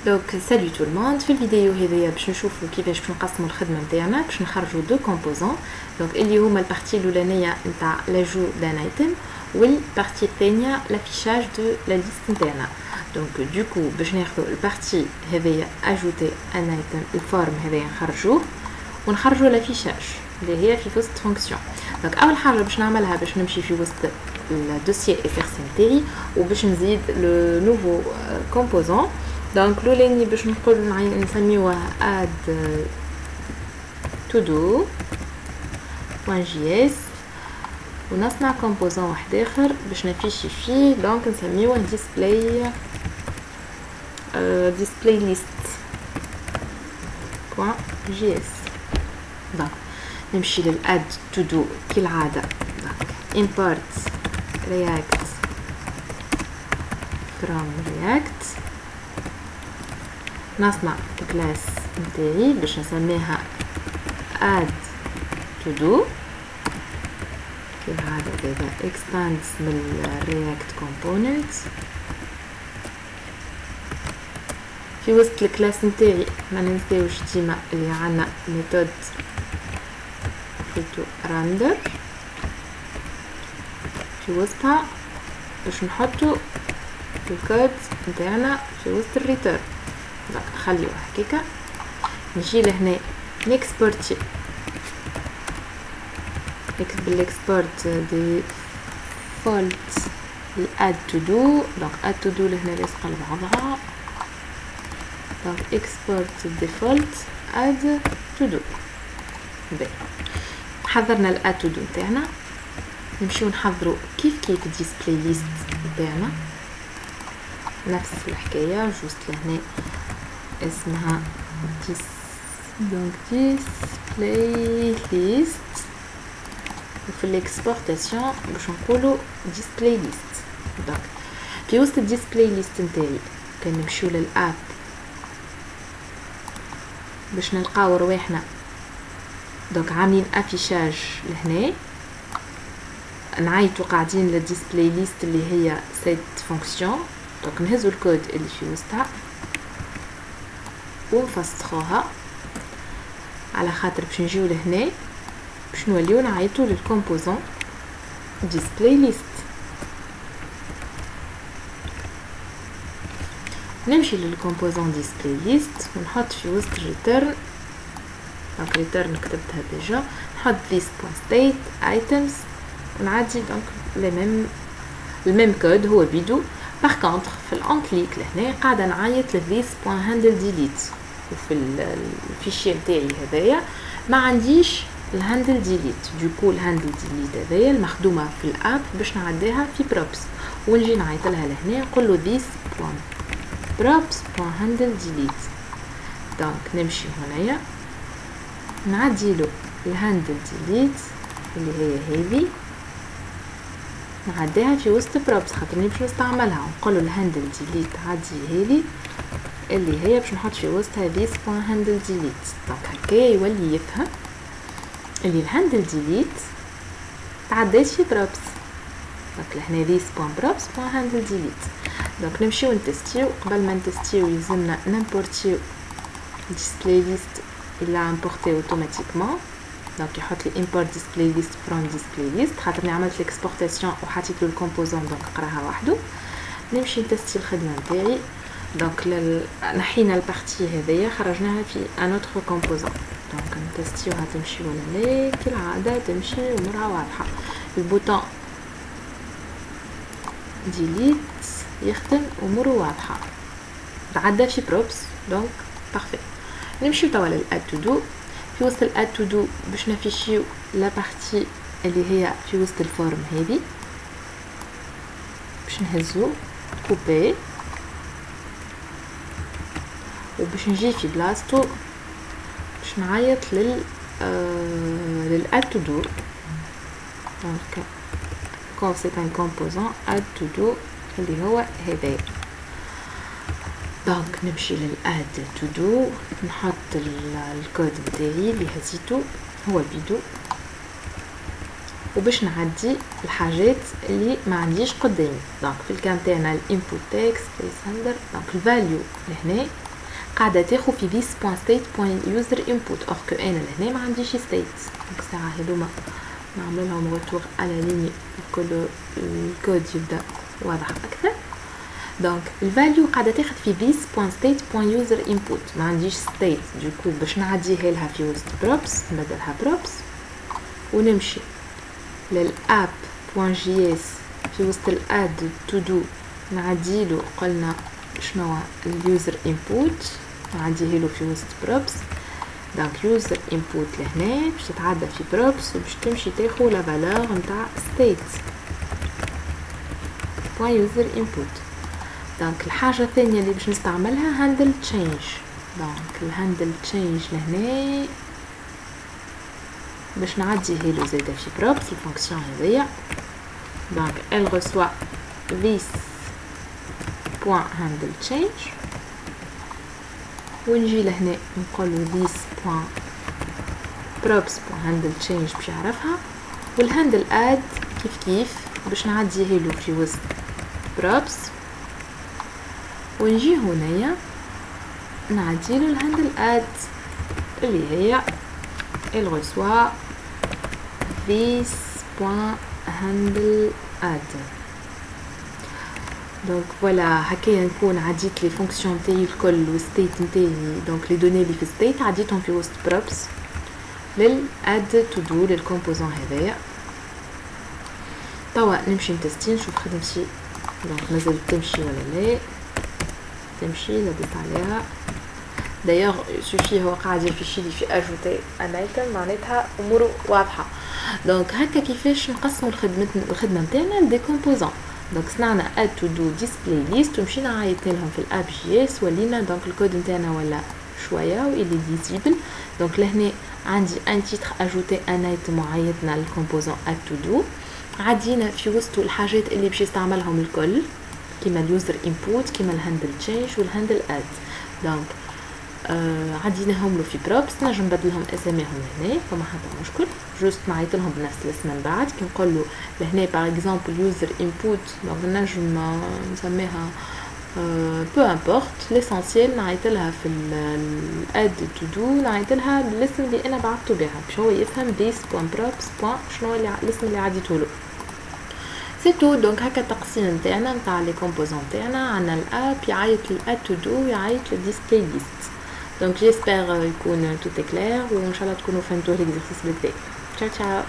دونك سالو تو الموند. في الفيديو هذيا باش نشوفوا كيفاش باش نقسموا الخدمه نتاعنا باش نخرجوا دو كومبوزون. دونك اللي هما البارتي الاولانيه نتاع لاجو دان ايتم والبارتي الثانيه لافيشاج دو لا ليست نتاعنا. دونك دوكو باش ناخذوا البارتي هذيا اجوتي ان ايتم الفورم هذايا نخرجوه ونخرجوا لافيشاج اللي هي في وسط فونكسيون. دونك اول حاجه باش نعملها باش نمشي في وسط الدوسيي اكسرسي نتاعي وباش نزيد لو نوفو كومبوزون. دونك لولاني باش نقول نسميوه add to do .js ونصنع كومبوزون واحد اخر باش نفيشي فيه. دونك نسميوه display list .js. دونك نمشي للadd to do كالعاده. دونك import react from react نصنع الكلاس نتاعي باش نسميها add to do كالعادة دابا extends من react component. في وسط الكلاس نتاعي ما ننساوش ديما اللي عندنا ميثود render في وسطها باش نحطو الكود نتاعنا في وسط الريتيرن. دونك نخليوه هكاكا. نجي لهنا نكسبورتي بالاكسبورت ديفولت الاد تو دو. دونك اد تو دو لهنا لاصقه لبعضها. دونك اكسبورت ديفولت اد تو دو. حضرنا الاد تو دو نتاعنا. نمشيو نحضروا كيف ديسبلاي ليست نتاعنا نفس الحكايه جوست لهنا اسمها display list وفي الاكسبورتاسيون باش نقولوا display list. دونك في وسط الديسبلاي ليست نتاعي كان نمشيو للاب باش نلقاو رواحنا. دونك عاملين افيشاج لهنا نعيطوا قاعدين للديسبلاي ليست اللي هي سيت فونكسيون. دونك نهزوا الكود اللي في وسطها ونفسخوها على خاطر باش نجيو لهنا باش نوليو نعيطوا للكومبوزون ديسبلاي ليست. نمشي للكومبوزون ديسبلاي ليست ونحط في وسط الريتيرن. دونك ريتيرن كتبتها ديجا. نحط this.state items ونعدي دونك الميم كود هو بيدو. باغ كونطخ في الان كليك لهنا قاعده نعيط لthis.handle_delete وفي الفيشي نتاعي هذايا ما عنديش الهاندل ديليت. دوكو الهاندل ديليت هذايا المخدومه في الاب باش نعديها في بروبس ونجي نعيط لها لهنا نقول له this.props.handle_delete. دونك نمشي هنايا نعدي له الهاندل ديليت اللي هي هذه نعديها في وسط بروبس خاطرني باش نستعملها ونقول له الهاندل ديليت عادي هذه اللي هي باش نحط في وسطها this.handle_delete. دونك هكايا يولي يفهم اللي الهاندل ديليت تعديت في بروبس. دونك لهنا this.props.handle_delete. دونك نمشيو نتستيو. قبل ما نتستيو يلزمنا نمبورتيو display list اللي امبورتي اوتوماتيكمون. دونك يحط لي import display list from display list خاطرني عملت الاكسبورتاسيون وحطيت له الكومبوزون دونك قراها وحده. نمشي نتستي الخدمه نتاعي. دونك نحينا البارتي هذيا خرجناها في ان اوتر كومبوزون. دونك نتستيوها تمشي ولا لا كالعاده تمشي امورها واضحه. البوطون ديليت يخدم اموره واضحه تعدى في بروبس. دونك بارفي. نمشيو توا للاد تو دو. في وسط الاد تو دو باش نفيشيو لا بارتي اللي هي في وسط الفورم هذه باش نهزو كوبي وباش نجي في بلاصتو باش نعيط للاد تو دو. دونك كون سي ان كومبوزون اد تو دو اللي هو هذا. دونك نمشي للاد تو دو نحط الكود نتاعي اللي هزيته هو بيدو وباش نعدي الحاجات اللي ما عنديش قدامي. دونك في الكان تاعنا الانبوت تكست بليس هولدر. دونك الفاليو لهنا قاعدة تاخد في this.state.user_input or que انا لهنا ما عنديش state. دونك الساعة هذوما نعمل لهم ريتور على ليني كل الكود يبدا واضح اكثر. دونك الفاليو قاعدة تاخد في this.state.user_input، ما عنديش state دوكو باش نعديها لها في وسط props نبدلها props ونمشي للapp.js في وسط الاد تو دو نعديله قلنا شنو اليوزر input نعديه له في وسط props. دونك يوزر input لهنا باش تتعدى في props وباش تمشي تاخو لا فالور نتاع state.user input. دونك الحاجة الثانية اللي باش نستعملها handle change. دونك الهاندل change لهنا باش نعديه له زاده في props الفونكسيون هذيا. دونك elle reçoit this.handle change ونجي لهنا نقولو this.props.handle change باش يعرفها، والهاندل add كيف باش نعديه له في وسط props ونجي هنايا نعديله الهاندل add اللي هي elle reçoit this.handle add. دونك فوالا هكايا نكون عديت لي فونكسيون نتاعي الكل والستيت نتاعي. دونك لي دوني اللي في ستيت عديتهم في وسط props للاد تو دو للكومبوزون هذايا. توا نمشي نتستي نشوف خدمتي دونك مازال تمشي ولا لا. تمشي لبست عليها دايوغ سوفي هو قاعد يفيشي لي في اجوتي ان ايتم معناتها اموره واضحه. دونك هكا كيفاش نقسموا الخدمه نتاعنا لدي كومبوزون. دونك صنعنا اد تو دو ديسبلاي ليست ومشينا عيطنا لهم في الاب جي اس ولينا دونك الكود نتاعنا ولا شويه واللي ديزيبل. دونك لهنا عندي ان تيتر اجوتي ان ايتم وعيطنا الكومبوزون اد تو دو. عدينا في وسط الحاجات اللي باش يستعملهم الكل كيما اليوزر انبوت كيما الهاندل تشينج والهاندل اد. دونك عديناهم له في بروبس نجم نبدلهم اساميهم هنا فما حتى مشكل. جوست نعيط لهم بنفس الاسم من بعد كي نقول له لهنا باغ اكزومبل يوزر انبوت دونك نجم نسميها بو امبورت ليسونسيال نعيط لها في الاد تو دو نعيط لها بالاسم اللي انا بعثته بها باش هو يفهم this.props. شنو اللي الاسم اللي عديته له سي تو. دونك هكا التقسيم نتاعنا نتاع لي كومبوزون تاعنا. عندنا الاب يعيط للاد تو دو يعيط للديسبلاي ليست. دونك جيسبر يكون توت كلير وان شاء الله تكونوا فهمتوا ليكزرسيس بالكدا. تشاو تشاو.